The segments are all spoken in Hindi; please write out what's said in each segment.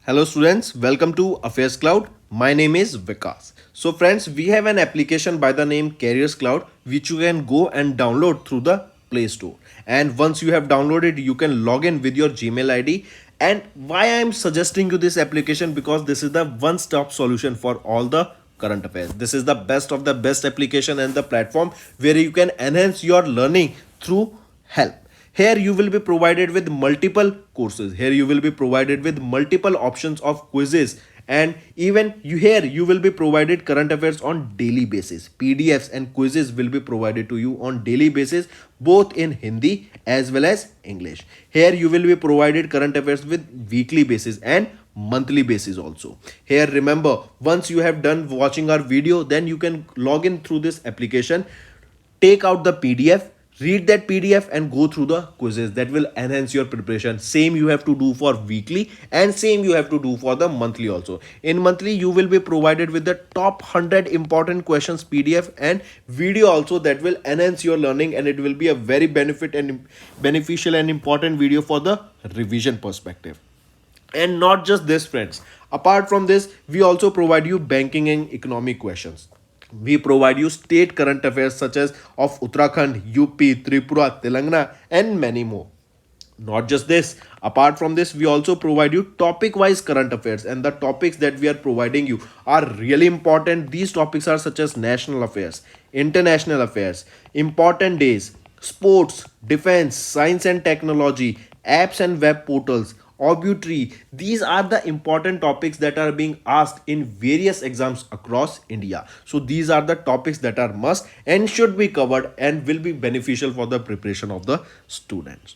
Hello students, welcome to Affairs Cloud. My name is Vikas. So friends, we have an application by the name Careers Cloud which you can go and download through the Play Store. And once you have downloaded, you can log in with your Gmail ID. And why I am suggesting you this application, because this is the one-stop solution for all the current affairs. This is the best of the best application and the platform where you can enhance your learning through help. Here you will be provided with multiple courses. Here you will be provided with multiple options of quizzes, and even you will be provided current affairs on daily basis. PDFs and quizzes will be provided to you on daily basis, both in Hindi as well as English. Here you will be provided current affairs with weekly basis and monthly basis also. Here remember, once you have done watching our video, then you can log in through this application, take out the PDF, read that PDF and go through the quizzes. That will enhance your preparation. Same you have to do for weekly and same you have to do for the monthly also. In monthly you will be provided with the top 100 important questions PDF and video also, that will enhance your learning, and it will be a very beneficial and important video for the revision perspective. And not just this friends, apart from this we also provide you banking and economic questions. We provide you state current affairs such as of Uttarakhand, UP, Tripura, Telangana, and many more. Not just this, apart from this we also provide you topic wise current affairs, and the topics that we are providing you are really important. These topics are such as national affairs, international affairs, important days, sports, defense, science and technology, apps and web portals, obituary. These are the important topics that are being asked in various exams across India. So these are the topics that are must and should be covered and will be beneficial for the preparation of the students.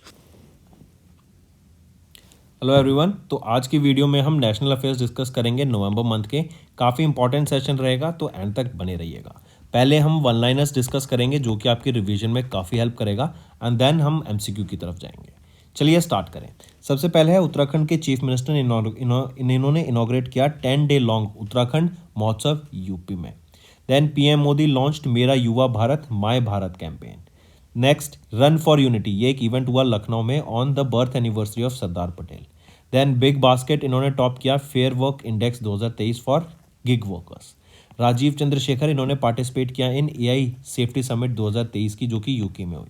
Hello everyone. तो आज की वीडियो में हम नेशनल अफेयर्स डिस्कस करेंगे नवंबर मंथ के। काफ़ी इंपॉर्टेंट सेशन रहेगा, तो एंड तक बने रहिएगा। पहले हम वन लाइनर्स डिस्कस करेंगे जो कि आपकी रिवीजन में काफ़ी हेल्प करेगा, एंड देन हम एमसीक्यू की तरफ जाएंगे। चलिए स्टार्ट करें। सबसे पहले है उत्तराखंड के चीफ मिनिस्टर ने इन्होंने इनॉग्रेट किया 10 डे लॉन्ग उत्तराखंड महोत्सव यूपी में। Then PM Modi launched Mera Yuva Bharat my Bharat campaign. Next, run for unity, ये एक इवेंट हुआ लखनऊ में on the birth anniversary of Sardar Patel. Then big basket इन्होंने टॉप किया fair work index 2023 for gig workers. Rajeev Chandrasekhar इन्होंने पार्टिसिपेट किया इन एआई सेफ्टी समिट 2023 की, जो कि यूके में हुई।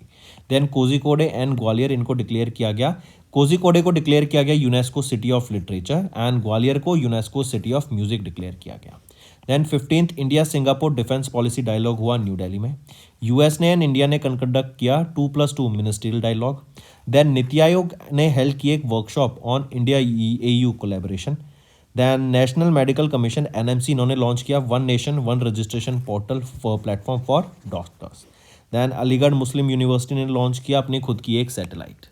देन कोझिकोडे एंड ग्वालियर इनको डिक्लेयर किया गया। कोझिकोडे को डिक्लेयर किया गया UNESCO city of literature, and Gwalior को UNESCO city of music declare किया गया। Then 15th India Singapore defence policy dialogue हुआ न्यू दिल्ली में। यूएस ने एंड इंडिया ने कंडक्ट किया 2+2 मिनिस्ट्रियल डायलॉग। देन नीति आयोग ने हेल्ड की एक workshop on India AU collaboration. Then national medical commission NMC इन्होंने लॉन्च किया one nation one registration portal for platform for doctors. Then Aligarh Muslim university ने लॉन्च किया अपनी खुद की एक satellite.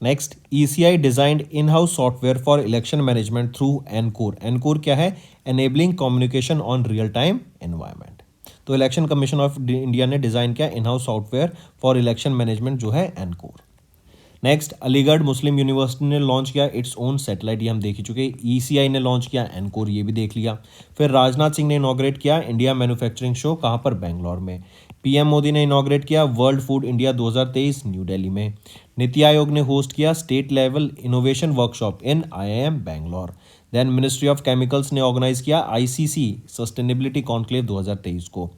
Next, ECI designed in house software for election management through encore. Encore क्या है? Enabling communication on real time environment. तो इलेक्शन कमीशन ऑफ इंडिया ने डिजाइन किया in house software for election management, जो है encore. Next, Aligarh Muslim university ने लॉन्च किया इट्स ओन सैटेलाइट, ये हम देख ही चुके। ईसीआई ने लॉन्च किया एनकोर, ये भी देख लिया। फिर राजनाथ सिंह ने इनॉग्रेट किया इंडिया मैन्युफैक्चरिंग शो, कहाँ पर? बेंगलोर में। पीएम मोदी ने इनॉग्रेट किया world food India 2023 new Delhi में। नीति आयोग ने होस्ट किया state level innovation workshop in IIM Bangalore. Then ministry of chemicals ने ऑर्गेनाइज किया आईसीसी सस्टेनेबिलिटी कॉन्क्लेव 2023 को।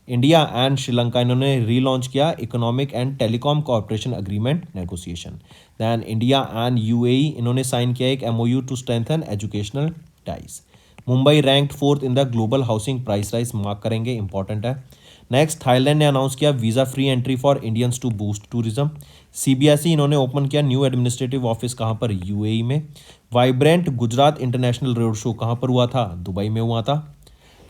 इंडिया एंड श्रीलंका इन्होंने रीलॉन्च किया economic and telecom corporation agreement negotiation. Then India and UAE इन्होंने साइन किया एक MOU to strengthen educational ties. Mumbai ranked 4th in the global housing price rise, mark करेंगे, इंपॉर्टेंट है। नेक्स्ट, थाईलैंड ने अनाउंस किया visa free entry for Indians to boost tourism. CBSE इन्होंने ओपन किया न्यू एडमिनिस्ट्रेटिव ऑफिस, कहाँ पर? यूएई में। Vibrant Gujarat international road show कहाँ पर हुआ था? दुबई में हुआ था।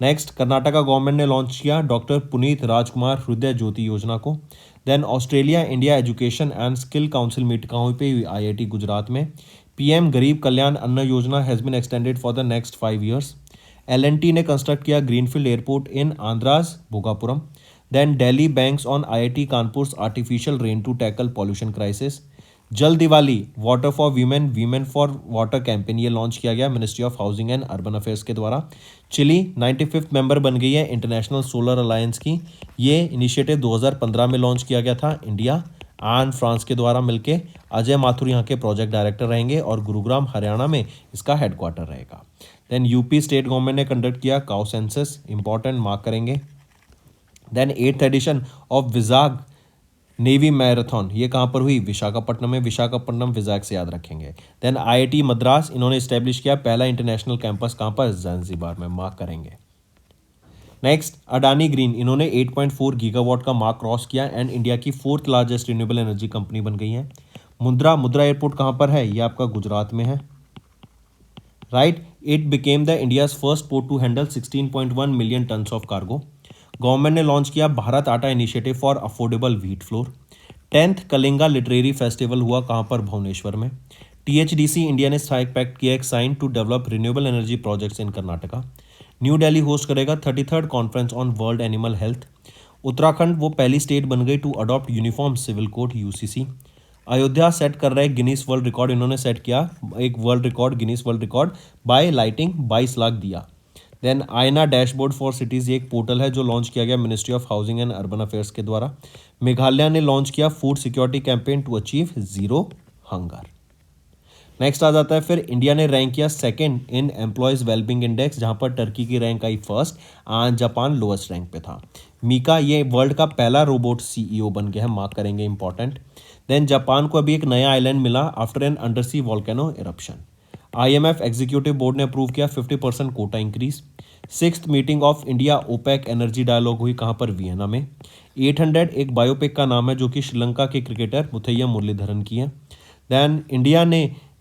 नेक्स्ट, कर्नाटका गवर्नमेंट ने लॉन्च किया डॉक्टर पुनीत राजकुमार हृदय ज्योति योजना को। Then Australia India education and skill council meet कहाँ पे हुई? आईआईटी गुजरात में। पीएम गरीब Kalyan Anna Yojana has been extended for the next 5 years। L and T ने कंस्ट्रक्ट किया greenfield airport in Andhra's Bhogapuram. Then Delhi banks on IIT Kanpur artificial rain to tackle pollution crisis. Jal Diwali water for women women for water campaign, ये लॉन्च किया गया ministry of housing and urban affairs के द्वारा। चिली 95th मेंबर बन गई है इंटरनेशनल सोलर अलायंस की। ये इनिशिएटिव 2015 में लॉन्च किया गया था इंडिया एंड फ्रांस के द्वारा मिलके। अजय माथुर यहाँ के प्रोजेक्ट डायरेक्टर रहेंगे और गुरुग्राम हरियाणा में इसका हेडक्वार्टर रहेगा। देन यूपी स्टेट गवर्नमेंट ने कंडक्ट किया काउ सेंसस, इंपॉर्टेंट, मार्क करेंगे। Then 8th edition of Vizag navy marathon, ये कहाँ पर हुई? विशाखापट्टनम में। विशाखापट्टनम विजाग से याद रखेंगे। देन आईआईटी मद्रास, इन्होंने इस्टेब्लिश किया पहला इंटरनेशनल कैंपस कहाँ पर? ज़ांज़ीबार में, मार्क करेंगे। नेक्स्ट अडानी ग्रीन, इन्होंने 8.4 गीगावाट का मार्क क्रॉस किया एंड इंडिया की 4th largest renewable energy company बन गई है। मुद्रा एयरपोर्ट कहाँ पर है? ये आपका गुजरात में है, right. It became the India's first port to handle 16.1 million tons of cargo. Government ने लॉन्च किया Bharat Atta initiative for affordable wheat flour. 10th Kalinga literary festival हुआ कहाँ पर? भुवनेश्वर में। टीएचडीसी इंडिया ने स्ट्राइक पैक्ट किया एक sign to develop renewable energy projects in Karnataka. New Delhi host करेगा 33rd conference on world animal health. Uttarakhand वो पहली स्टेट बन गई to adopt uniform civil code UCC. Ayodhya set कर रहे गिनीज वर्ल्ड रिकॉर्ड, इन्होंने सेट किया एक world record, Guinness world record by lighting 22 lakh diya. Then आयना डैशबोर्ड फॉर सिटीज़, ये एक पोर्टल है जो लॉन्च किया गया ministry of housing and urban affairs के द्वारा। मेघालय ने लॉन्च किया food security campaign to achieve zero hunger. Next आ जाता है फिर इंडिया ने रैंक किया second in employees wellbeing index, जहां पर टर्की की रैंक आई फर्स्ट और जापान लोएस्ट रैंक पे था। मीका ये वर्ल्ड का पहला रोबोट सीईओ बन गया है, मार्क करेंगे, इंपॉर्टेंट। देन जापान को अभी एक नया आइलैंड मिला after an undersea volcano eruption. IMF executive board ने अप्रूव किया 50% quota increase. 6th meeting of India OPEC energy dialogue हुई कहाँ पर? वियना में। 800 एक बायोपिक का नाम है जो कि श्रीलंका के क्रिकेटर मुथैया मुरलीधरन की है। देन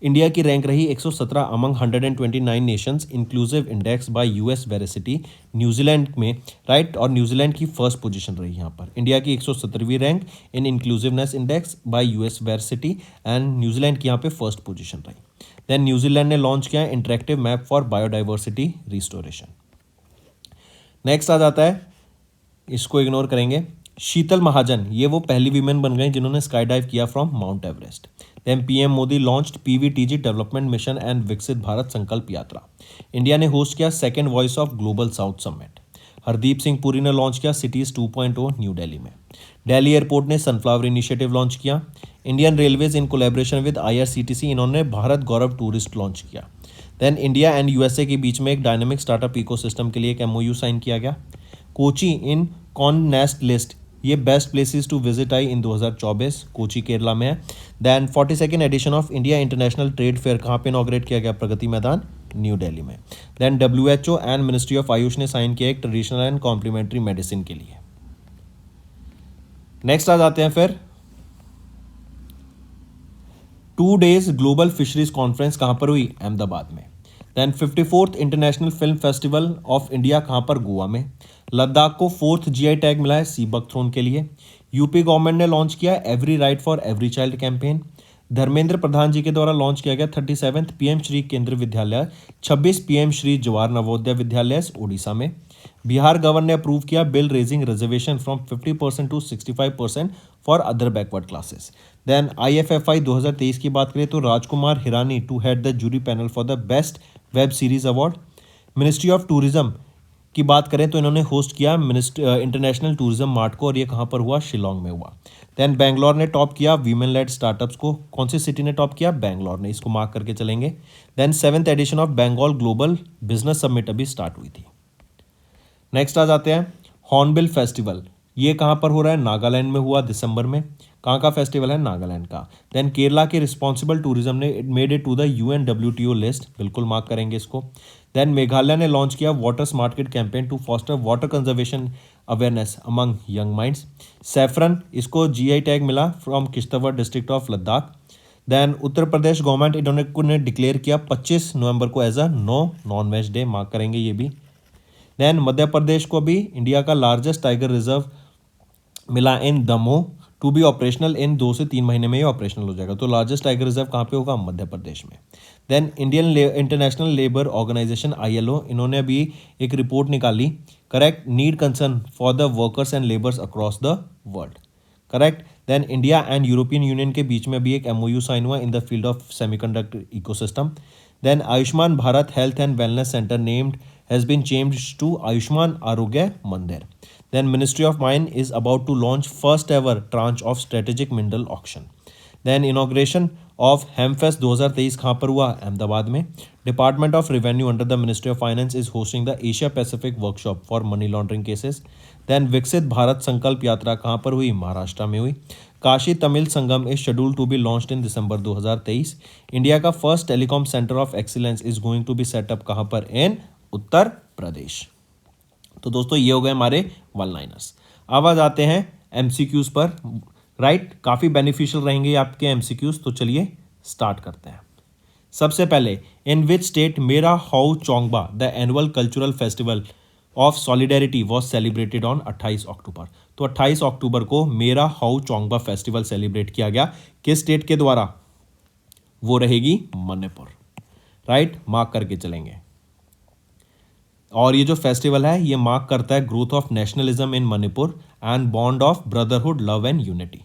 इंडिया की रैंक रही 117 among 129 nations inclusive index by US varsity New Zealand में, राइट। और न्यूजीलैंड की फर्स्ट पोजीशन रही यहाँ पर। इंडिया की 117वीं rank in inclusiveness index by US varsity and New Zealand की यहाँ पे फर्स्ट पोजीशन रही। देन न्यूजीलैंड ने लॉन्च किया interactive map for biodiversity restoration. Next आ जाता है, इसको इग्नोर करेंगे, शीतल महाजन, ये वो पहली वीमेन बन गई जिन्होंने स्काई डाइव किया from Mount Everest. Then PM Modi launched PVTG development mission and Viksit Bharat Sankalp Yatra. India ने होस्ट किया second voice of global south summit. Hardeep Singh Puri ने लॉन्च किया सिटीज 2.0 न्यू दिल्ली में। दिल्ली एयरपोर्ट ने सनफ्लावर इनिशिएटिव लॉन्च किया। Indian railways in collaboration with IRCTC, इन्होंने भारत गौरव टूरिस्ट लॉन्च किया। देन इंडिया एंड यूएसए के बीच में एक डायनामिक स्टार्टअप इकोसिस्टम के लिए एक एमओयू साइन किया गया। कोची इन कॉननेस्ट लिस्ट, ये बेस्ट प्लेसेस टू विजिट आई इन 2024, कोची केरला में है। Then 42nd edition of India international trade fair कहाँ पे इनॉग्रेट किया गया? प्रगति मैदान, न्यू दिल्ली में। Then WHO and ministry of AYUSH ने साइन किया एक ट्रेडिशनल एंड कॉम्प्लीमेंट्री मेडिसिन के लिए। नेक्स्ट आ जाते हैं फिर 2 days ग्लोबल फिशरीज कॉन्फ्रेंस कहाँ पर हुई? अहमदाबाद में। Then 54th international film festival of India कहाँ पर? गोवा में। लद्दाख को 4th जीआई टैग मिला है सी बकथ्रोन के लिए। यूपी गवर्नमेंट ने लॉन्च किया every right for every child campaign. Dharmendra Pradhan ji के द्वारा लॉन्च किया गया 37th पीएम श्री केंद्र विद्यालय, 26 पीएम श्री जवाहर नवोदय विद्यालय उड़ीसा में। बिहार गवर्नर ने अप्रूव किया bill raising reservation from 50% to 65% for other backward classes. Then IFFI 2023 की बात करें तो Rajkumar Hirani to head the jury panel for the best web series award. Ministry of tourism की बात करें तो इन्होंने होस्ट किया इंटरनेशनल टूरिज्म मार्ट को, और ये कहाँ पर हुआ? शिलोंग में हुआ। देन बेंगलोर ने टॉप किया वीमेन लेड स्टार्टअप्स को। कौन सी सिटी ने टॉप किया? बेंगलोर ने, इसको मार्क करके चलेंगे। Then 7th edition of Bengal global business summit अभी स्टार्ट हुई थी। नेक्स्ट आ जाते हैं हॉर्नबिल फेस्टिवल, ये कहाँ पर हो रहा है? नागालैंड में हुआ दिसंबर में। कहाँ का फेस्टिवल है? नागालैंड का। देन केरला के रिस्पॉन्सिबल टूरिज्म ने made it to the UNWTO list, बिल्कुल मार्क करेंगे इसको। देन मेघालय ने लॉन्च किया water smart kid campaign to foster water conservation awareness among young minds. Saffron, इसको GI टैग मिला from Kishtwar district of Ladakh. Then Uttar Pradesh government इन्होंने डिक्लेयर किया 25 नवंबर को as a no non veg day, mark करेंगे ये भी। देन मध्य प्रदेश को भी इंडिया का लार्जेस्ट टाइगर रिजर्व मिला in Damoh to be operational in 2 से 3 महीने में ये ऑपरेशनल हो जाएगा। तो लार्जेस्ट टाइगर रिजर्व कहाँ पे होगा? मध्य प्रदेश में। Then Indian international labour organisation ILO, इन्होंने अभी एक रिपोर्ट निकाली, correct, need concern for the workers and labours across the world, correct. Then India and European union के बीच में भी एक MOU साइन हुआ in the field of semiconductor ecosystem. Then Ayushman Bharat health and wellness centre named has been changed to Ayushman Arogya Mandir. Then Ministry of Mine is about to launch first ever tranche of strategic mineral auction. Then inauguration of Hemfest 2023 कहाँ पर हुआ? अहमदाबाद में. Department of revenue under the ministry of finance is hosting the Asia Pacific workshop for money laundering cases. Then Viksit Bharat Sankalp यात्रा कहाँ पर हुई? महाराष्ट्र में हुई. Kashi Tamil Sangam is schedule to be launched in December 2023. India का first telecom centre of excellence is going to be set up कहाँ पर? इन उत्तर प्रदेश. तो दोस्तों ये हो गए हमारे वन लाइनर्स. अब आ जाते हैं एमसीक्यूज पर. राइट काफ़ी बेनिफिशियल रहेंगे आपके एमसीक्यूज. तो चलिए स्टार्ट करते हैं. सबसे पहले, इन विच स्टेट मेरा how Chongba the annual cultural festival of solidarity was celebrated on 28 अक्टूबर. तो 28 अक्टूबर को मेरा हाउ चोंगबा फेस्टिवल सेलिब्रेट किया गया. किस स्टेट के द्वारा? वो रहेगी मणिपुर. राइट मार्क करके चलेंगे. और ये जो फेस्टिवल है ये मार्क करता है growth of nationalism in Manipur and bond of brotherhood love and unity.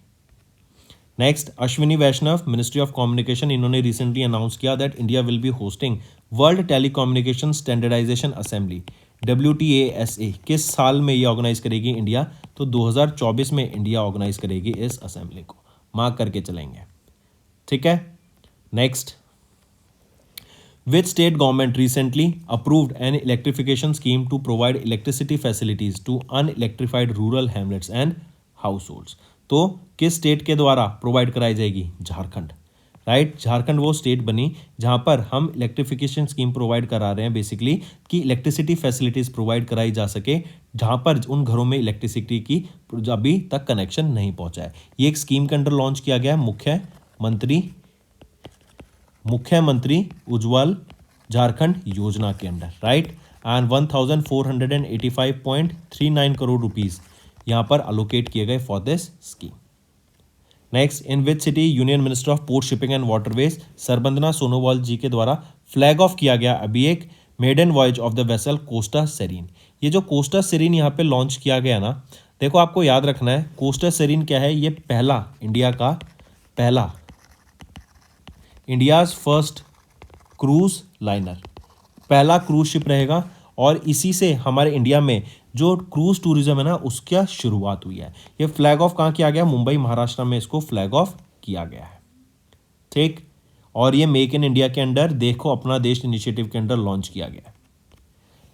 Next, Ashwini Vaishnaw ministry of communication, इन्होंने रिसेंटली अनाउंस किया that India will be hosting world telecommunication standardisation assembly WTASA. किस साल में ये ऑर्गेनाइज करेगी इंडिया? तो 2024 में इंडिया ऑर्गेनाइज करेगी इस असेंबली को. मार्क करके चलेंगे. ठीक है. Next, which state government recently approved an electrification scheme to provide electricity facilities to unelectrified rural hamlets and households. तो किस स्टेट के द्वारा प्रोवाइड कराई जाएगी? झारखंड. राइट झारखंड वो स्टेट बनी जहां पर हम इलेक्ट्रिफिकेशन स्कीम प्रोवाइड करा रहे हैं बेसिकली कि इलेक्ट्रिसिटी फैसिलिटीज प्रोवाइड कराई जा सके जहां पर उन घरों में इलेक्ट्रिसिटी की अभी तक कनेक्शन नहीं पहुंचा है. ये एक स्कीम के अंडर लॉन्च किया गया मुख्यमंत्री उज्ज्वल झारखंड योजना के under. Right and 1485.39 crore rupees यहाँ पर अलोकेट किए गए for this scheme. Next, in which city union minister of port shipping and waterways Sarbananda Sonowal ji के द्वारा फ्लैग ऑफ किया गया अभी एक maiden voyage of the vessel Costa Serena. ये जो कोस्टा सेरीन यहाँ पे लॉन्च किया गया ना, देखो आपको याद रखना है कोस्टा सेरीन क्या है? ये पहला इंडियाज़ फर्स्ट क्रूज लाइनर, पहला क्रूज शिप रहेगा. और इसी से हमारे इंडिया में जो क्रूज टूरिज्म है ना उसका शुरुआत हुई है. ये फ्लैग ऑफ कहाँ किया गया? मुंबई महाराष्ट्र में इसको फ्लैग ऑफ किया गया है. ठीक. और ये मेक इन इंडिया के अंडर देखो अपना देश इनिशिएटिव के अंडर लॉन्च किया गया है.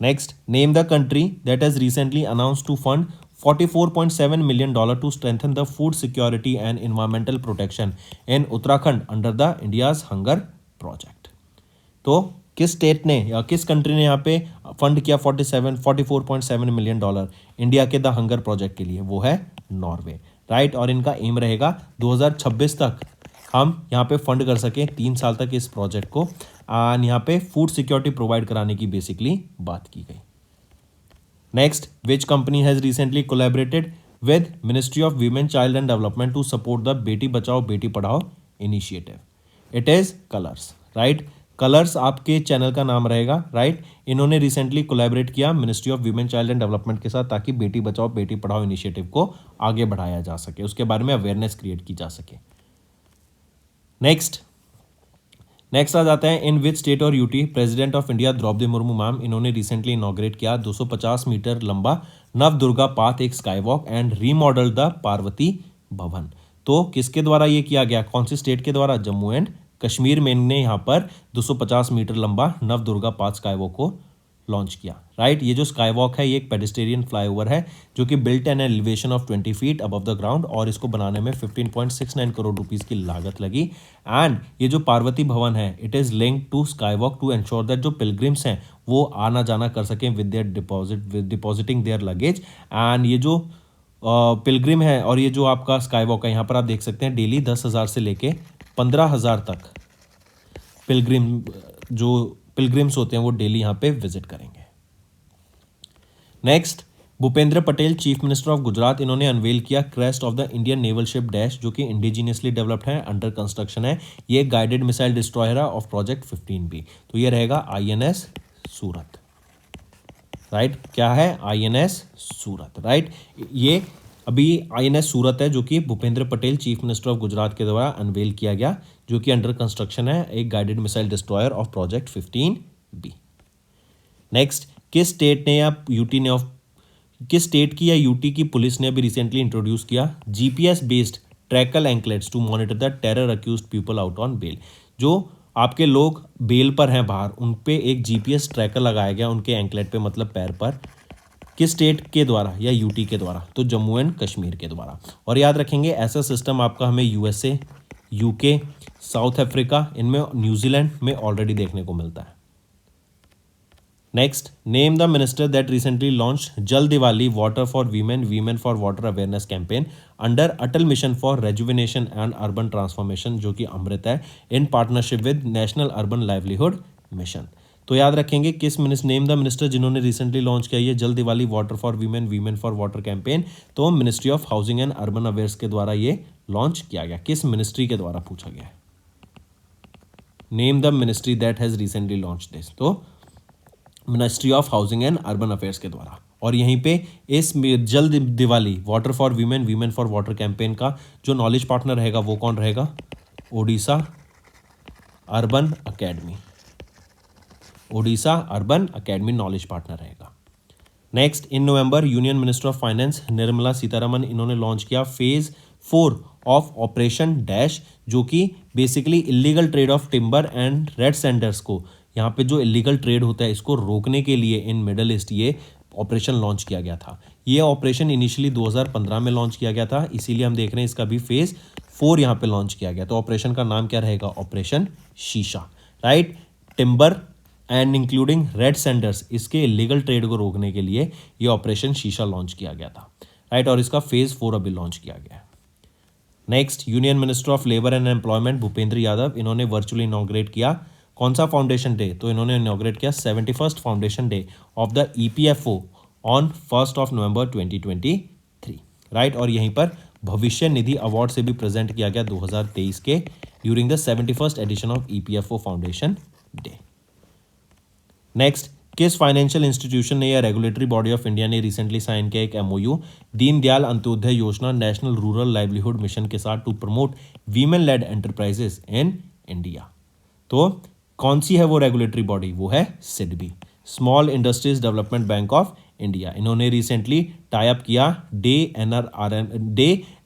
Next, name the country that has recently announce to fund $44.7 million to strengthen the food security and environmental protection in Uttarakhand under the India's Hunger Project. तो किस स्टेट ने या किस कंट्री ने यहाँ पे फंड किया 44.7 मिलियन डॉलर इंडिया के द हंगर प्रोजेक्ट के लिए? वो है नॉर्वे. राइट और इनका एम रहेगा 2026 तक हम यहाँ पे फंड कर सकें 3 साल तक इस प्रोजेक्ट को. एंड यहाँ पे फूड सिक्योरिटी प्रोवाइड कराने की बेसिकली बात की गई. Next, which company has recently collaborated with Ministry of Women, Child and Development to support the Beti Bachao Beti Padhao initiative? It is Colors. Right? Colors आपके चैनल का नाम रहेगा. Right? इन्होंने recently collaborate किया Ministry of Women, Child and Development के साथ ताकि बेटी बचाओ बेटी पढ़ाओ initiative को आगे बढ़ाया जा सके, उसके बारे में अवेयरनेस क्रिएट की जा सके. नेक्स्ट आ जाता है इन विच स्टेट और UT president of India Droupadi Murmu ma'am, इन्होंने रिसेंटली इनॉग्रेट किया 250 मीटर लंबा नवदुर्गा पाथ एक skywalk and remodel the Parvati Bhawan. तो किसके द्वारा ये किया गया? कौन सी स्टेट के द्वारा? जम्मू एंड कश्मीर में ने यहाँ पर 250 मीटर लंबा नवदुर्गा पाथ स्काई वॉक को लॉन्च किया. राइट ये जो स्काई वॉक है ये एक पेडिस्टेरियन फ्लाईओवर है जो कि built an elevation of 20 feet above the ground और इसको बनाने में 15.69 करोड़ रुपीस की लागत लगी. एंड ये जो पार्वती भवन है it is link to skywalk to ensure that जो पिलग्रिम्स हैं वो आना जाना कर सकें with their depositing their luggage. And ये जो पिलग्रिम है और ये जो आपका स्काई वॉक है यहाँ पर आप देख सकते हैं डेली 10,000 से लेके 15,000 तक पिलग्रिम्स होते हैं वो डेली यहाँ पे विजिट करेंगे. Next, Bhupendra Patel chief minister of Gujarat, इन्होंने अनवेल किया crest of the Indian naval ship dash जो कि इंडिजीनियसली डेवलप्ड है, अंडर कंस्ट्रक्शन है. ये guided missile destroyer of project 15B. तो ये रहेगा INS सूरत. राइट क्या है? INS सूरत. राइट ये अभी INS सूरत है जो कि Bhupendra Patel chief minister of Gujarat के द्वारा अनवेल किया गया जो कि अंडर कंस्ट्रक्शन है, एक guided missile destroyer of project 15B. Next, किस स्टेट ने या यूटी ने किस स्टेट की या यूटी की पुलिस ने अभी रिसेंटली इंट्रोड्यूस किया GPS based tracker anklets to monitor the terror accused people out on bail. जो आपके लोग बेल पर हैं बाहर, उन पे एक जीपीएस ट्रैकर लगाया गया उनके एंकलेट पे, मतलब पैर पर। किस स्टेट के द्वारा या यूटी के द्वारा? तो जम्मू एंड कश्मीर के द्वारा। और याद रखेंगे ऐसा सिस्टम आपका हमें यूएसए, यूके, साउथ अफ्रीका, इनमें न्यूजीलैंड में ऑलरेडी देखने को मिलता है। Next, name the minister that recently launch Jal Diwali water for women women for water awareness campaign under Atal mission for rejuvenation and urban transformation, जो कि अमृत है, in partnership with national urban livelihood mission. तो याद रखेंगे किस नेम द मिनिस्टर जिन्होंने रिसेंटली लॉन्च किया ये Jal Diwali water for women women for water campaign. तो ministry of housing and urban affairs के द्वारा ये लॉन्च किया गया। किस मिनिस्ट्री के द्वारा पूछा गया है? Name the ministry that has recently launch this. तो ministry of housing and urban affairs के द्वारा। और यहीं पे इस Jal Diwali water for women women for water campaign का जो नॉलेज पार्टनर रहेगा वो कौन रहेगा? Odisha urban academy. Odisha urban academy knowledge partner रहेगा। Next, in November union minister of finance Nirmala Sitharaman इन्होंने लॉन्च किया फेज 4 ऑफ ऑपरेशन डैश, जो कि basically illegal trade off timber and red Sanders को, यहाँ पे जो इलीगल ट्रेड होता है इसको रोकने के लिए इन मिडल ईस्ट ये ऑपरेशन लॉन्च किया गया था। ये ऑपरेशन इनिशियली 2015 में लॉन्च किया गया था, इसीलिए हम देख रहे हैं इसका भी फेज 4 यहाँ पे लॉन्च किया गया। तो ऑपरेशन का नाम क्या रहेगा? ऑपरेशन शीशा, right. Timber and including red Sanders, इसके इलीगल ट्रेड को रोकने के लिए ये ऑपरेशन शीशा लॉन्च किया गया था, राइट। और इसका फेज 4 अभी लॉन्च किया गया है। Next, union minister of labour and employment Bhupendra Yadav इन्होंने वर्चुअली इनॉग्रेट किया कौन सा फाउंडेशन डे? तो इन्होंने इनॉग्रेट किया 71st foundation day of the EPFO on 1 November 2023, right. और यहीं पर भविष्य निधि अवार्ड से भी प्रेजेंट किया गया 2023 के during the 71st edition of EPFO foundation day. Next, किस फाइनेंशियल इंस्टीट्यूशन ने या रेगुलेटरी बॉडी ऑफ इंडिया ने रिसेंटली साइन किया एक एमओयू दीनदयाल अंत्योदय योजना नेशनल रूरल लाइवलीहुड मिशन के साथ to promote women led enterprises in India? तो कौन सी है वो रेगुलेटरी बॉडी? वो है SIDBI, small industries development bank of India. इन्होंने रिसेंटली टाई अप किया डे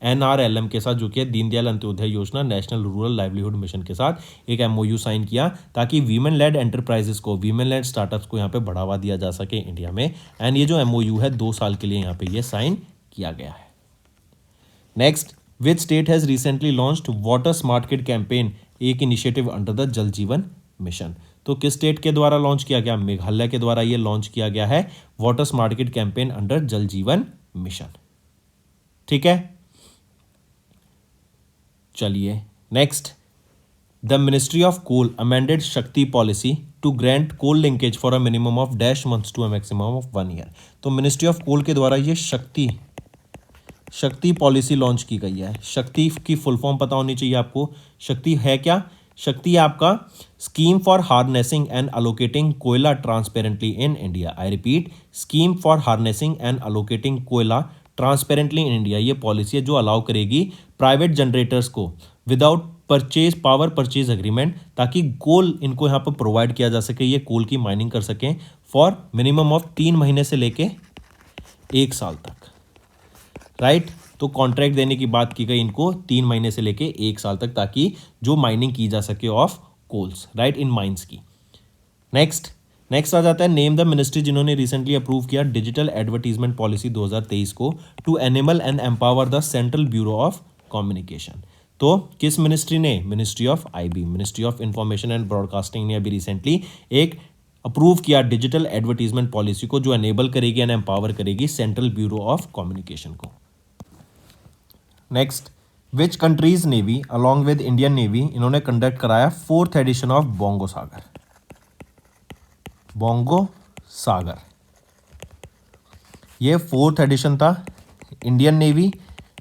एनआरएलएम के साथ, जो कि दीनदयाल अंत्योदय योजना नेशनल रूरल लाइवलीहुड मिशन के साथ एक एमओयू साइन किया ताकि वीमेन लेड एंटरप्राइजेस को, वीमेन लेड स्टार्टअप्स को यहाँ पे बढ़ावा दिया जा सके इंडिया में। एंड ये जो एमओयू है 2 साल के लिए यहाँ पे ये साइन किया गया है। Next, which state has recently launched water smart kid campaign, एक इनिशिएटिव अंडर द जल जीवन मिशन? तो किस स्टेट के द्वारा लॉन्च किया गया? मेघालय के द्वारा ये लॉन्च किया गया है water smart kid campaign under Jal Jeevan mission, ठीक है। चलिए next, the ministry of coal amended Shakti policy to grant coal linkage for a minimum of dash months to a maximum of 1 year. तो मिनिस्ट्री ऑफ कोल के द्वारा ये शक्ति पॉलिसी लॉन्च की गई है। शक्ति की फुल फॉर्म पता होनी चाहिए आपको। शक्ति है क्या? शक्ति है आपका scheme for harnessing and allocating Koyla transparently in India. I repeat, scheme for harnessing and allocating Koyla transparently in India. ये पॉलिसी है जो अलाउ करेगी प्राइवेट जनरेटर्स को विदाउट पावर परचेज एग्रीमेंट, ताकि कोल इनको यहाँ पर प्रोवाइड किया जा सके, ये कोल की माइनिंग कर सकें फॉर मिनिमम ऑफ 3 महीने से लेके 1 साल तक, राइट। तो कॉन्ट्रैक्ट देने की बात की गई इनको 3 महीने से लेके 1 साल तक, ताकि जो माइनिंग की जा सके of coals, right, in mines की। नेक्स्ट आ जाता है नेम द मिनिस्ट्री जिन्होंने रिसेंटली अप्रूव किया डिजिटल एडवर्टीजमेंट पॉलिसी 2023 को to enable and empower the central bureau of communication. तो किस मिनिस्ट्री ने? Ministry of IB, ministry of information and broadcasting ने अभी रिसेंटली एक अप्रूव किया डिजिटल एडवर्टीजमेंट पॉलिसी को, जो एनेबल करेगी एंड एम्पावर करेगी सेंट्रल ब्यूरो ऑफ कम्युनिकेशन को। Next, which countries navy along with Indian navy इन्होंने कंडक्ट कराया 4th एडिशन ऑफ बोंगो सागर। ये 4th एडिशन था। Indian Navy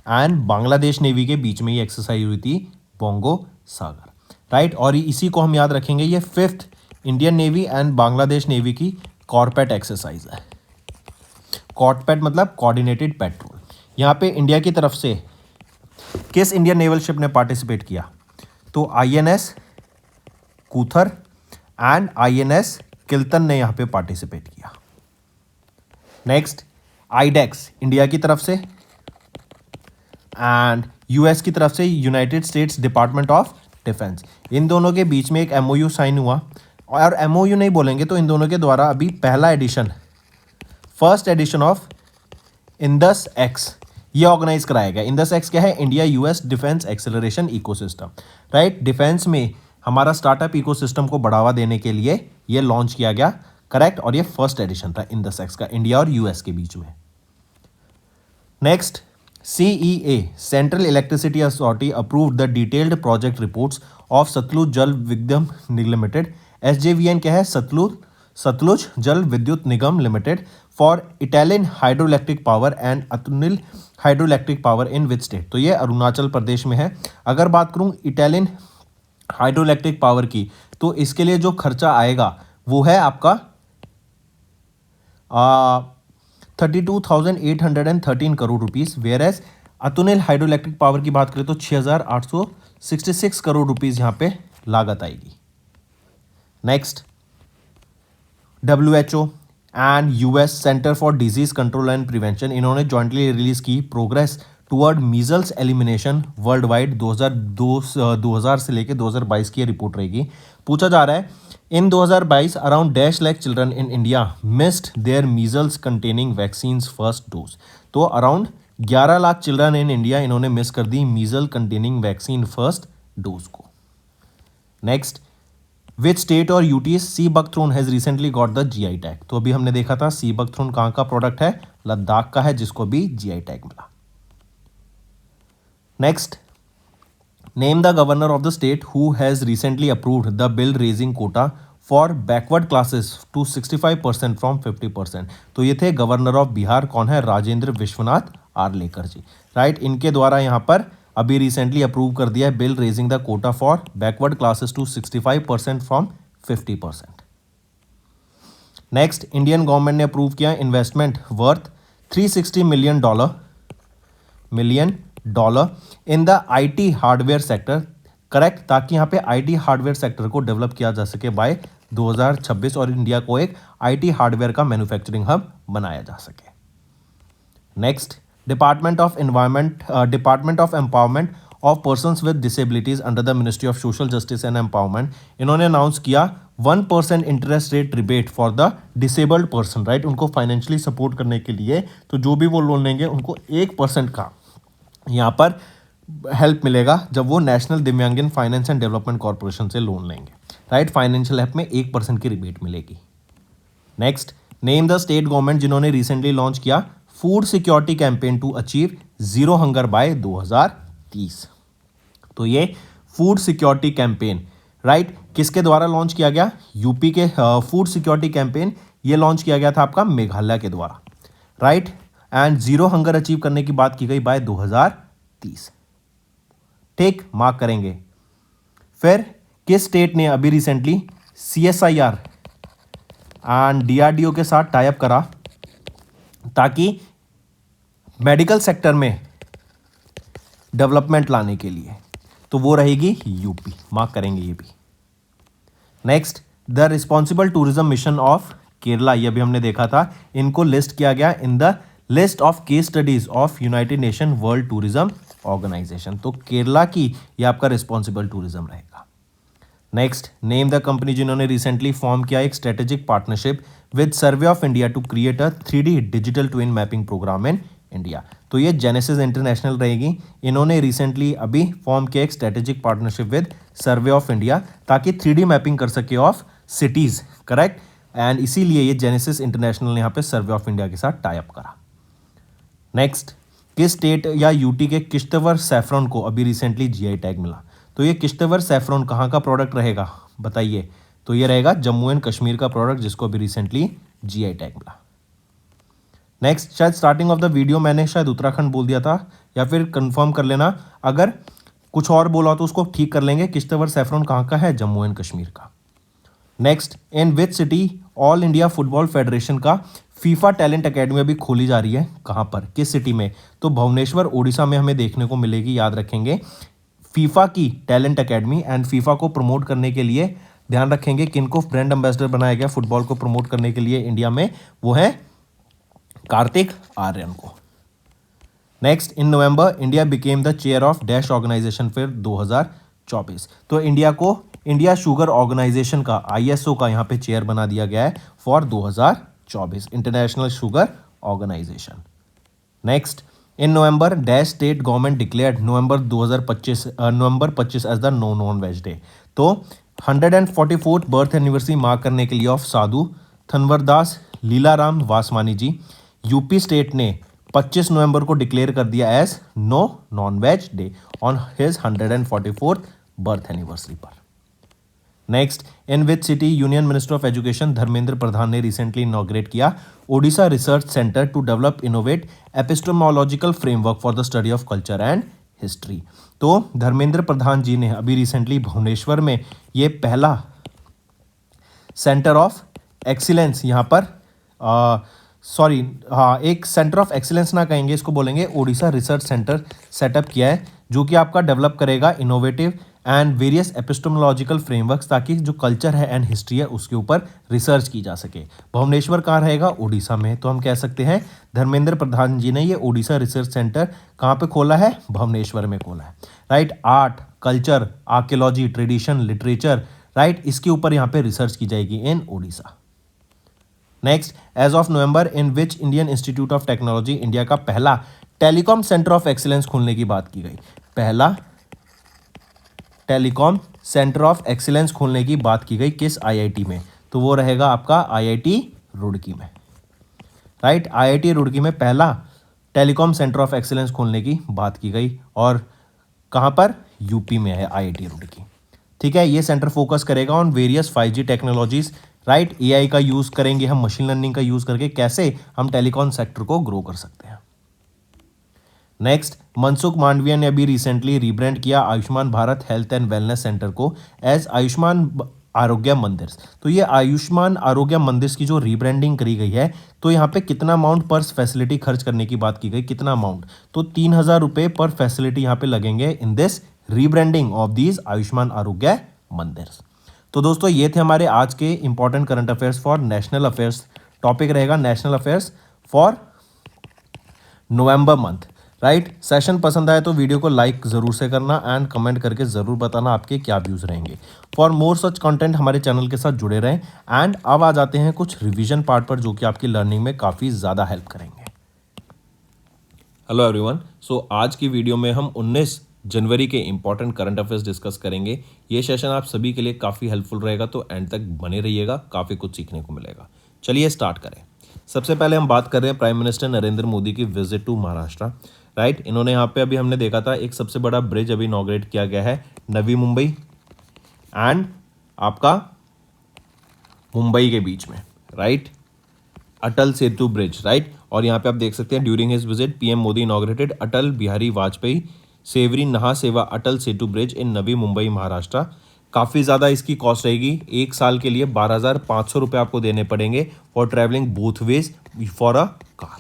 and Bangladesh navy के बीच में ये एक्सरसाइज हुई थी बोंगो सागर, राइट। और इसी को हम याद रखेंगे, ये 5th Indian Navy and Bangladesh navy की कॉर्पेट एक्सरसाइज है। कॉर्पेट मतलब कोऑर्डिनेटेड पेट्रोल। यहाँ पे इंडिया की तरफ से किस इंडियन नेवल शिप ने पार्टिसिपेट किया? तो आईएनएस कूथर एंड आईएनएस किल्तन ने यहाँ पे पार्टिसिपेट किया, नेक्स्ट आईडेक्स इंडिया की तरफ से एंड यूएस की तरफ से United States Department of Defence, इन दोनों के बीच में एक एमओयू साइन हुआ। और एमओयू नहीं बोलेंगे तो इन दोनों के द्वारा अभी पहला edition, first edition of Indus X ये ऑर्गेनाइज कराया गया। इंडस एक्स क्या है? India US defence acceleration ecosystem, right. Defence में हमारा स्टार्टअप इकोसिस्टम को बढ़ावा देने के लिए ये लॉन्च किया गया, करेक्ट। और ये फर्स्ट एडिशन था इंडस एक्स का, इंडिया और यूएस के बीच में। Next CEA central electricity authority approved the detailed project reports of Satluj Jal Vidyut Nigam limited. SJVN क्या है? Satluj Jal Vidyut Nigam limited for Etalin hydro electric power and Attunli hydro electric power in which state? तो ये अरुणाचल प्रदेश में है। अगर बात करूं इटालियन हाइड्रो इलेक्ट्रिक पावर की, तो इसके लिए जो खर्चा आएगा वो है आपका 32,813 crore rupees. Whereas Attunli hydro electric power की बात करें तो 6,866 करोड़ रुपीस यहाँ पे लागत आएगी। Next WHO and US centre for disease control and prevention, इन्होंने जॉइंटली रिलीज की progress toward measles elimination world wide 2000 से लेकर 2022 की रिपोर्ट रहेगी। पूछा जा रहा है in 2022 around dash lakh children in India missed their measles containing vaccines first dose. तो around 11 lakh children in India इन्होंने मिस कर दी measle containing vaccine first dose को। नेक्स्ट विच स्टेट और UT sea buckthorn has recently got the GI tag. तो अभी हमने देखा था सी बकथ्रोन कहाँ का प्रोडक्ट है? लद्दाख का है, जिसको भी GI टैग मिला। Next name the governor of the state who has recently approved the bill raising quota for backward classes to 65% from 50%। तो ये थे गवर्नर ऑफ बिहार, कौन है? राजेंद्र विश्वनाथ आर्लेकर जी, राइट। इनके द्वारा यहाँ पर अभी रिसेंटली अप्रूव कर दिया है bill raising the quota for backward classes to 65% from 50%। Next Indian government ने अप्रूव किया investment worth $360 million in the IT hardware sector, correct, ताकि यहाँ पे IT हार्डवेयर सेक्टर को डेवलप किया जा सके बाय 2026 और इंडिया को एक IT हार्डवेयर का मैन्युफैक्चरिंग हब बनाया जा सके। Next department of empowerment of persons with disabilities under the ministry of social justice and empowerment, इन्होंने अनाउंस किया 1% interest rate rebate for the disabled person, right. उनको फाइनेंशियली सपोर्ट करने के लिए, तो जो भी वो लोन लेंगे उनको 1% का यहाँ पर हेल्प मिलेगा जब वो national Divyangjan finance and development corporation से लोन लेंगे, राइट। फाइनेंशियल हेल्प में 1% की रिबेट मिलेगी। Next name the state government जिन्होंने रिसेंटली लॉन्च किया food security campaign to achieve zero hunger by 2030। तो ये फूड सिक्योरिटी कैंपेन, राइट, किसके द्वारा लॉन्च किया गया? यूपी के फूड सिक्योरिटी कैंपेन ये लॉन्च किया गया था आपका मेघालय के द्वारा, right. And zero hunger achieve करने की बात की गई बाय 2030, ठीक, मार्क करेंगे। फिर किस स्टेट ने अभी रिसेंटली CSIR एंड DRDO के साथ टाई अप करा ताकि मेडिकल सेक्टर में डेवलपमेंट लाने के लिए? तो वो रहेगी यूपी, मार्क करेंगे ये भी। Next the responsible tourism mission of Kerala, ये भी हमने देखा था, इनको लिस्ट किया गया in the list of case studies of United Nation World Tourism Organization. तो केरला की ये आपका रिस्पॉन्सिबल टूरिज्म रहेगा। नेक्स्ट नेम द कंपनी जिन्होंने रिसेंटली फॉर्म किया एक strategic partnership with Survey of India to create a 3D digital twin mapping programme in India. तो ये जेनेसिस इंटरनेशनल रहेगी। इन्होंने रिसेंटली अभी फॉर्म किया एक strategic partnership with Survey of India ताकि 3D मैपिंग कर सके ऑफ सिटीज, करेक्ट। एंड इसीलिए ये जेनेसिस इंटरनेशनल ने यहाँ पे सर्वे ऑफ इंडिया के साथ टाई अप करा। नेक्स्ट किस स्टेट या यूटी के किश्तवर सैफरन को अभी रिसेंटली GI टैग मिला? तो ये किश्तवर सैफरन कहाँ का प्रोडक्ट रहेगा बताइए? तो ये रहेगा जम्मू एंड कश्मीर का प्रोडक्ट, जिसको अभी रिसेंटली GI टैग मिला। नेक्स्ट शायद स्टार्टिंग ऑफ द वीडियो मैंने शायद उत्तराखंड बोल दिया था, या फिर कंफर्म कर लेना, अगर कुछ और बोला तो उसको ठीक कर लेंगे। किश्तवर सैफरन कहाँ का है? जम्मू एंड कश्मीर का। Next in which city all India football federation का फीफा टैलेंट अकेडमी अभी खोली जा रही है? कहाँ पर, किस सिटी में? तो भुवनेश्वर ओडिशा में हमें देखने को मिलेगी, याद रखेंगे। फीफा की टैलेंट अकेडमी एंड फीफा को प्रमोट करने के लिए ध्यान रखेंगे किनको ब्रांड एम्बेसडर बनाया गया फुटबॉल को प्रमोट करने के लिए इंडिया में, वो है कार्तिक आर्यन को। Next, in November India became the chair of dash organisation for 2024। तो इंडिया को इंडिया शुगर ऑर्गेनाइजेशन का ISO का यहाँ पे चेयर बना दिया गया है for 2024, international sugar organisation. Next, in November dash state government declared November 25 as the no non veg day. तो 144th बर्थ एनिवर्सरी मार्क करने के लिए of Sadhu Thanwardas Lilaram Vaswani ji, UP state ने 25 नवंबर को डिक्लेयर कर दिया as no non veg day on his 144th birth anniversary पर। Next, in which city union minister of education Dharmendra Pradhan ने रिसेंटली इनॉग्रेट किया Odisha research centre to develop innovate epistemological framework for the study of culture and history. तो धर्मेंद्र प्रधान जी ने अभी रिसेंटली भुवनेश्वर में ये पहला सेंटर ऑफ एक्सीलेंस यहाँ पर एक सेंटर ऑफ एक्सीलेंस ना कहेंगे, इसको बोलेंगे ओडिशा रिसर्च सेंटर सेटअप किया है, जो कि आपका डेवलप करेगा innovative and various epistemological frameworks, ताकि जो कल्चर है एंड हिस्ट्री है उसके ऊपर रिसर्च की जा सके। भुवनेश्वर कहाँ रहेगा? उड़ीसा में। तो हम कह सकते हैं धर्मेंद्र प्रधान जी ने ये ओडिशा रिसर्च सेंटर कहाँ पे खोला है? भुवनेश्वर में खोला है। Right, art, culture, archaeology, tradition, literature, right, इसके ऊपर यहाँ पे रिसर्च की जाएगी in Odisha. Next, as of November in which Indian Institute of Technology India का पहला टेलीकॉम सेंटर ऑफ एक्सीलेंस खोलने की बात की गई। पहला टेलीकॉम सेंटर ऑफ एक्सीलेंस खोलने की बात की गई किस IIT में? तो वो रहेगा आपका IIT रुड़की में। राइट, IIT रुड़की में पहला टेलीकॉम सेंटर ऑफ एक्सीलेंस खोलने की बात की गई, और कहाँ पर? यूपी में है IIT रुड़की। ठीक है, ये सेंटर फोकस करेगा on various 5G technologies. Right, AI का यूज़ करेंगे हम, मशीन लर्निंग का यूज़ करके कैसे हम टेलीकॉम सेक्टर को ग्रो कर सकते हैं। नेक्स्ट, मनसुख मांडविया ने अभी रिसेंटली रीब्रांड किया Ayushman Bharat health and wellness centre को एज आयुष्मान आरोग्य मंदिर। तो ये आयुष्मान आरोग्य मंदिर की जो रीब्रांडिंग करी गई है, तो यहाँ पे कितना अमाउंट पर फैसिलिटी खर्च करने की बात की गई, कितना अमाउंट? तो 3,000 रुपये पर फैसिलिटी यहाँ पे लगेंगे in this rebranding of these Ayushman Arogya Mandir. तो दोस्तों, ये थे हमारे आज के important current affairs for national affairs. Topic रहेगा national affairs for November month. Right, session पसंद आए तो वीडियो को लाइक ज़रूर से करना एंड कमेंट करके ज़रूर बताना आपके क्या व्यूज़ रहेंगे। फॉर मोर सच कंटेंट हमारे चैनल के साथ जुड़े रहें। एंड अब आ जाते हैं कुछ रिवीजन पार्ट पर, जो कि आपकी लर्निंग में काफ़ी ज़्यादा हेल्प करेंगे। हेलो एवरीवन, सो आज की वीडियो में हम 19 जनवरी के इंपॉर्टेंट करंट अफेयर्स डिस्कस करेंगे। ये सेशन आप सभी के लिए काफ़ी हेल्पफुल रहेगा, तो एंड तक बने रहिएगा, काफ़ी कुछ सीखने को मिलेगा। चलिए स्टार्ट करें। सबसे पहले हम बात कर रहे हैं प्राइम मिनिस्टर नरेंद्र मोदी की विजिट टू महाराष्ट्र। राइट, इन्होंने यहाँ पे अभी हमने देखा था एक सबसे बड़ा ब्रिज अभी इनॉग्रेट किया गया है नवी मुंबई एंड आपका मुंबई के बीच में। Right, Atal Setu bridge. Right, और यहाँ पे आप देख सकते हैं during his visit PM Modi inaugurated Atal Bihari Vajpayee Sewri Nhava Sheva Atal Setu bridge in Navi Mumbai Maharashtra. काफ़ी ज़्यादा इसकी कॉस्ट रहेगी, एक साल के लिए 12,500 रुपये आपको देने पड़ेंगे for travelling both ways for a car.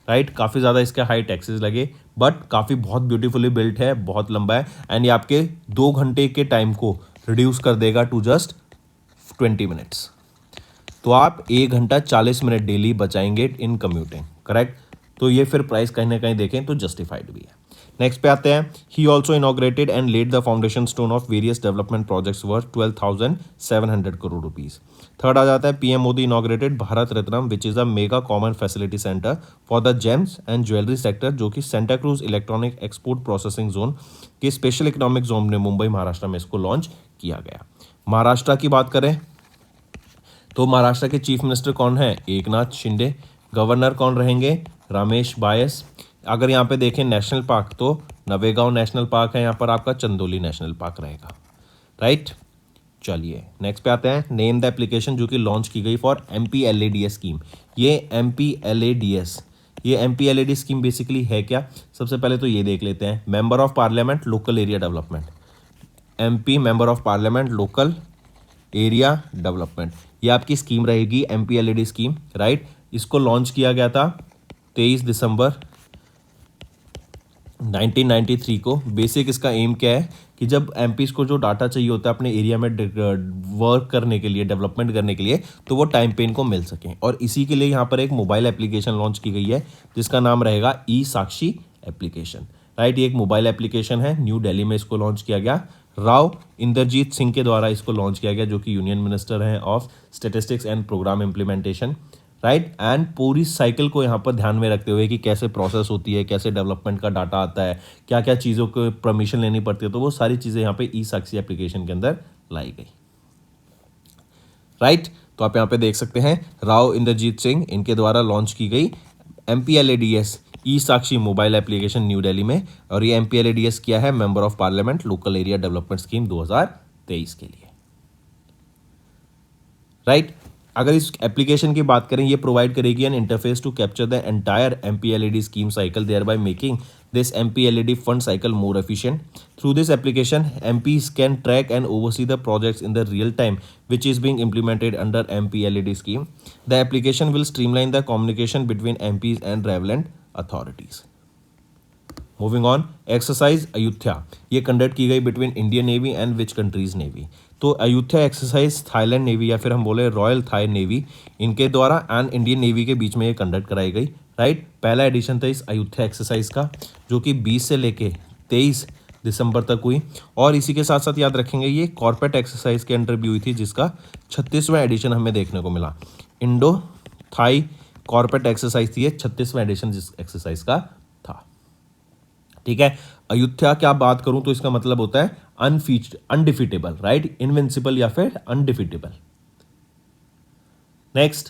Right, काफ़ी ज़्यादा इसके हाई टैक्सेस लगे, बट काफ़ी बहुत ब्यूटीफुली बिल्ट है, बहुत लंबा है, एंड ये आपके 2 घंटे के टाइम को रिड्यूस कर देगा टू जस्ट 20 मिनट्स। तो आप 1 घंटा 40 मिनट डेली बचाएंगे इन कम्यूटिंग। करेक्ट, तो ये फिर प्राइस कहीं ना कहीं देखें तो जस्टिफाइड भी है। नेक्स्ट पे आते हैं, he also inaugurated and laid the foundation stone of various development projects worth 12,700 crore rupees. Third आ जाता है PM Modi inaugurated Bharat Ratnam which is a mega common facility centre for the gems and jewellery sector, जो कि Santacruz electronic export processing zone के स्पेशल इकोनॉमिक जोन ने मुंबई महाराष्ट्र में इसको लॉन्च किया गया। महाराष्ट्र की बात करें तो महाराष्ट्र के चीफ मिनिस्टर कौन है? एकनाथ शिंदे। गवर्नर कौन रहेंगे? रमेश बायस। अगर यहाँ पे देखें नेशनल पार्क, तो नवेगांव नेशनल पार्क है, यहाँ पर आपका चंदोली नेशनल पार्क रहेगा। राइट, चलिए नेक्स्ट पे आते हैं, नेम द एप्लीकेशन जो कि लॉन्च की गई फॉर MPLADS स्कीम। ये MPLADS, ये MPLAD स्कीम बेसिकली है क्या? सबसे पहले तो ये देख लेते हैं, member of parliament local area development. MP member of parliament local area development, ये आपकी स्कीम रहेगी MPLAD स्कीम। राइट, इसको लॉन्च किया गया था 23 दिसंबर 1993 को। बेसिक इसका एम क्या है? कि जब एमपीज को जो डाटा चाहिए होता है अपने एरिया में वर्क करने के लिए, डेवलपमेंट करने के लिए, तो वो टाइम पे इनको मिल सकें। और इसी के लिए यहाँ पर एक मोबाइल एप्लीकेशन लॉन्च की गई है जिसका नाम रहेगा ई साक्षी एप्लीकेशन, राइट। ये एक मोबाइल एप्लीकेशन है, न्यू दिल्ली में इसको लॉन्च किया गया। राव इंद्रजीत सिंह के द्वारा इसको लॉन्च किया गया, जो कि यूनियन मिनिस्टर हैं of statistics and programme implementation, right. And पूरी साइकिल को यहाँ पर ध्यान में रखते हुए कि कैसे प्रोसेस होती है, कैसे डेवलपमेंट का डाटा आता है, क्या क्या चीज़ों को परमिशन लेनी पड़ती है, तो वो सारी चीज़ें यहाँ पे ई साक्षी एप्लीकेशन के अंदर लाई गई, राइट। तो आप यहाँ पे देख सकते हैं राव इंद्रजीत सिंह इनके द्वारा लॉन्च की गई MPLADS ई साक्षी मोबाइल एप्लीकेशन न्यू दिल्ली में। और ये MPLADS किया है member of parliament local area development scheme 2023 के लिए, राइट। अगर इस एप्लीकेशन की बात करें, ये प्रोवाइड करेगी an interface to capture the entire MPLAD scheme cycle, thereby making this MPLAD fund cycle more efficient. Through this application, MPs can track and oversee the projects in the real time which is being implemented under MPLAD scheme. The application will streamline the communication between MPs and relevant authorities. Moving on, exercise Ayutthaya ये कंडक्ट की गई between Indian Navy and which countries navy. तो अयुध्या एक्सरसाइज थाईलैंड नेवी या फिर हम बोले रॉयल थाई नेवी इनके द्वारा एंड इंडियन नेवी के बीच में ये कंडक्ट कराई गई, राइट। पहला एडिशन था इस अयुध्या एक्सरसाइज का जो कि 20 से लेके 23 दिसंबर तक हुई। और इसी के साथ साथ याद रखेंगे ये कॉर्पोरेट एक्सरसाइज के अंडर भी हुई थी जिसका 36वां एडिशन हमें देखने को मिला। इंडो थाई कॉर्पोरेट एक्सरसाइज थी ये 36वां एडिशन जिस एक्सरसाइज का था, ठीक है। अयुध्या क्या बात करूं तो इसका मतलब होता है अनडिफिटेबल, राइट, इनविंसिबल या फिर अनडिफिटेबल। नेक्स्ट,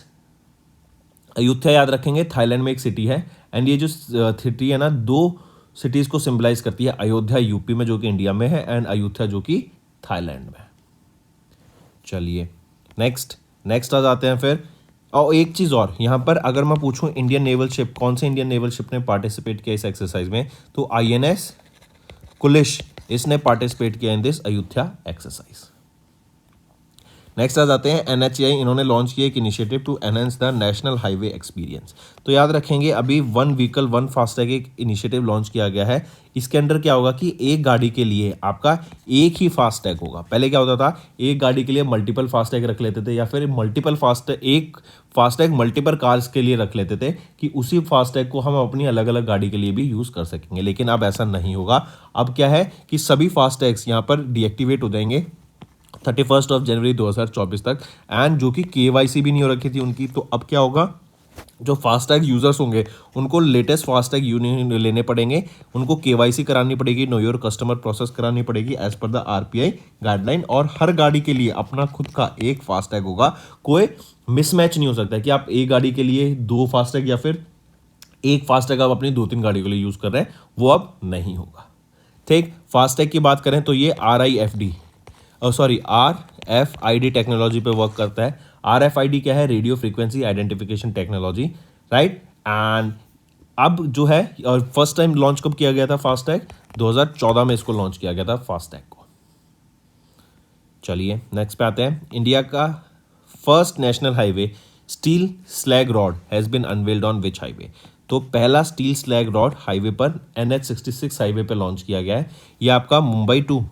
अयुध्या याद रखेंगे थाईलैंड में एक सिटी है एंड ये जो सिटी है ना, दो सिटीज को सिंबलाइज करती है, अयोध्या यूपी में जो कि इंडिया में है एंड अयुध्या जो कि थाईलैंड में। चलिए नेक्स्ट आ जाते हैं फिर। और एक चीज़ और यहाँ पर अगर मैं पूछूं इंडियन नेवल शिप, कौन से इंडियन नेवल शिप ने पार्टिसिपेट किया इस एक्सरसाइज में, तो INS कुलिश इसने पार्टिसिपेट किया in this Ayutthaya exercise. Next आ जाते हैं NHAI, इन्होंने लॉन्च किया एक initiative to enhance the national highway experience. तो याद रखेंगे अभी वन व्हीकल वन फास्टैग एक इनिशिएटिव लॉन्च किया गया है। इसके अंडर क्या होगा कि एक गाड़ी के लिए आपका एक ही फास्टैग होगा। पहले क्या होता था, एक गाड़ी के लिए मल्टीपल फास्टैग रख लेते थे या फिर एक फास्टैग मल्टीपल कार्स के लिए रख लेते थे कि उसी फास्टैग को हम अपनी अलग अलग गाड़ी के लिए भी यूज़ कर सकेंगे। लेकिन अब ऐसा नहीं होगा। अब क्या है कि सभी फास्टैग्स यहाँ पर डीएक्टिवेट हो जाएंगे 31 जनवरी 2024 तक एंड जो कि KYC भी नहीं हो रखी थी उनकी। तो अब क्या होगा, जो फास्टैग यूजर्स होंगे उनको लेटेस्ट फास्टैग लेने पड़ेंगे, उनको KYC करानी पड़ेगी, नो योर कस्टमर प्रोसेस करानी पड़ेगी as per the RPI guideline. और हर गाड़ी के लिए अपना खुद का एक फास्टैग होगा। कोई मिसमैच नहीं हो सकता कि आप एक गाड़ी के लिए दो फास्टैग या फिर एक फास्टैग आप अपनी 2-3 गाड़ी के लिए यूज कर रहे हैं, वो अब नहीं होगा, ठीक। फास्टैग की बात करें तो ये RFID टेक्नोलॉजी पे वर्क करता है। RFID क्या है, radio frequency identification technology, right. And अब जो है, और फर्स्ट टाइम लॉन्च कब किया गया था फास्टैग, 2014 में इसको लॉन्च किया गया था फास्टैग को। चलिए नेक्स्ट पे आते हैं। इंडिया का first national highway steel slag road has been unveiled on which highway. तो पहला स्टील स्लैग रॉड हाईवे पर NH66 हाईवे पे लॉन्च किया गया है। ये आपका मुंबई टू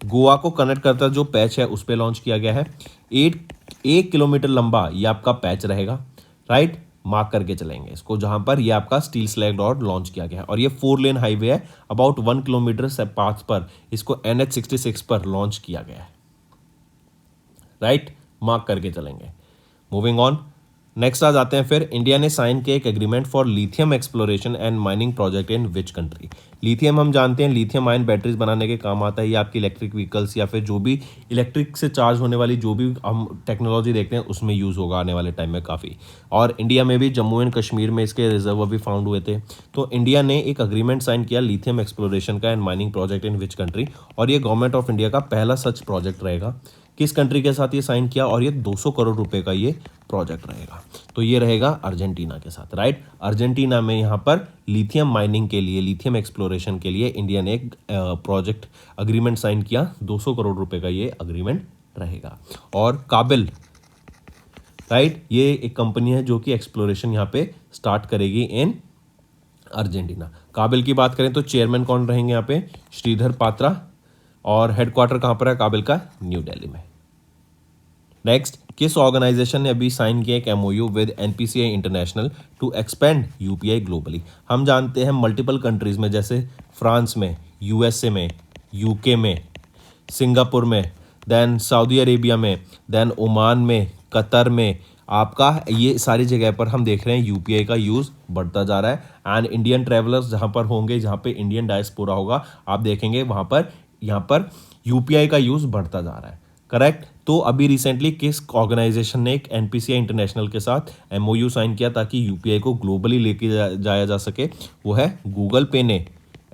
गोवा को कनेक्ट करता जो पैच है उस पे लॉन्च किया गया है। 1 किलोमीटर लंबा ये आपका पैच रहेगा, राइट, मार्क करके चलेंगे इसको, जहां पर ये आपका स्टील स्लैग रॉड लॉन्च किया गया है। और ये 4 लेन हाईवे है, अबाउट 1 किलोमीटर से पाथ पर इसको NH66 पर लॉन्च किया गया है, राइट, मार्क करके चलेंगे। मूविंग ऑन, नेक्स्ट आ जाते हैं फिर। इंडिया ने साइन किया एक agreement for lithium exploration and mining project in which country. Lithium हम जानते हैं लिथियम आयन बैटरीज बनाने के काम आता है। ये आपकी इलेक्ट्रिक व्हीकल्स या फिर जो भी इलेक्ट्रिक से चार्ज होने वाली जो भी हम टेक्नोलॉजी देखते हैं उसमें यूज़ होगा आने वाले टाइम में काफ़ी। और इंडिया में भी जम्मू एंड कश्मीर में इसके रिजर्व भी फाउंड हुए थे। तो इंडिया ने एक अग्रीमेंट साइन किया लिथियम एक्सप्लोरेशन का and mining project in which country. और ये गवर्नमेंट ऑफ इंडिया का पहला सच प्रोजेक्ट रहेगा। किस कंट्री के साथ ये साइन किया, और ये 200 करोड़ रुपए का ये प्रोजेक्ट रहेगा। तो ये रहेगा अर्जेंटीना के साथ, राइट। अर्जेंटीना में यहाँ पर लिथियम माइनिंग के लिए, लिथियम एक्सप्लोरेशन के लिए इंडिया ने एक प्रोजेक्ट अग्रीमेंट साइन किया। 200 करोड़ रुपए का ये अग्रीमेंट रहेगा। और काबिल, राइट, ये एक कंपनी है जो कि एक्सप्लोरेशन यहाँ पे स्टार्ट करेगी इन अर्जेंटीना। काबिल की बात करें तो चेयरमैन कौन रहेंगे यहाँ पे, श्रीधर पात्रा, और हेडक्वार्टर कहाँ पर है काबिल का, न्यू दिल्ली में। नेक्स्ट, किस ऑर्गेनाइजेशन ने अभी साइन किया एक MOU with NPCI international to expand UPI globally. हम जानते हैं मल्टीपल कंट्रीज में, जैसे फ्रांस में, यूएसए में, यूके में, सिंगापुर में, देन सऊदी अरेबिया में, देन ओमान में, कतर में, आपका ये सारी जगह पर हम देख रहे हैं यूपीआई का यूज़ बढ़ता जा रहा है। एंड इंडियन ट्रैवलर्स जहाँ पर होंगे, जहाँ पे इंडियन डायस्पोरा होगा, आप देखेंगे वहाँ पर यहाँ पर यूपीआई का यूज़ बढ़ता जा रहा है। करेक्ट। तो अभी रिसेंटली किस ऑर्गेनाइजेशन ने एक एनपीसीआई इंटरनेशनल के साथ एमओयू साइन किया ताकि यूपीआई को ग्लोबली लेके जाया जा सके, वो है गूगल पे ने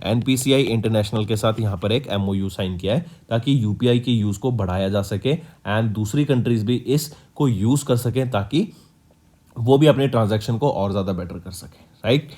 एनपीसीआई इंटरनेशनल के साथ यहाँ पर एक एमओयू साइन किया है ताकि यूपीआई के यूज़ को बढ़ाया जा सके एंड दूसरी कंट्रीज भी इसको यूज़ कर सकें ताकि वो भी अपने ट्रांजैक्शन को और ज़्यादा बेटर कर सकें, राइट।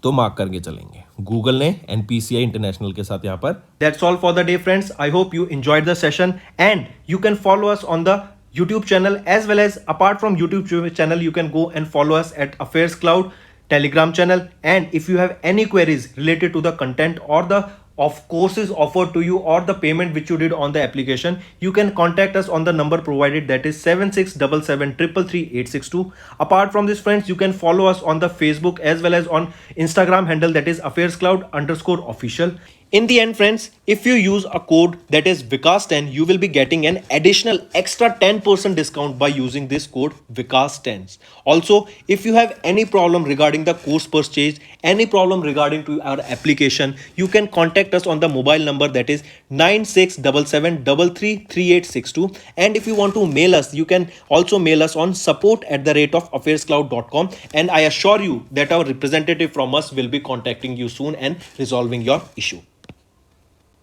तो मार्क करके चलेंगे, गूगल ने एनपीसीआई इंटरनेशनल के साथ यहाँ पर। That's all for the day, friends. I hope you enjoyed the session, and you can follow us on the YouTube channel, as well as apart from YouTube channel, you can go and follow us at Affairs Cloud Telegram channel. And if you have any queries related to the content or the of courses offered to you or the payment which you did on the application, you can contact us on the number provided, that is 7677333862. Apart from this, friends, you can follow us on the Facebook as well as on Instagram handle, that is affairscloud_official. In the end, friends, if you use a code that is Vikas10, you will be getting an additional extra 10% discount by using this code Vikas10. Also, if you have any problem regarding the course purchase, any problem regarding to our application, you can contact us on the mobile number, that is 9677333862. And if you want to mail us, you can also mail us on support@affairscloud.com, and I assure you that our representative from us will be contacting you soon and resolving your issue.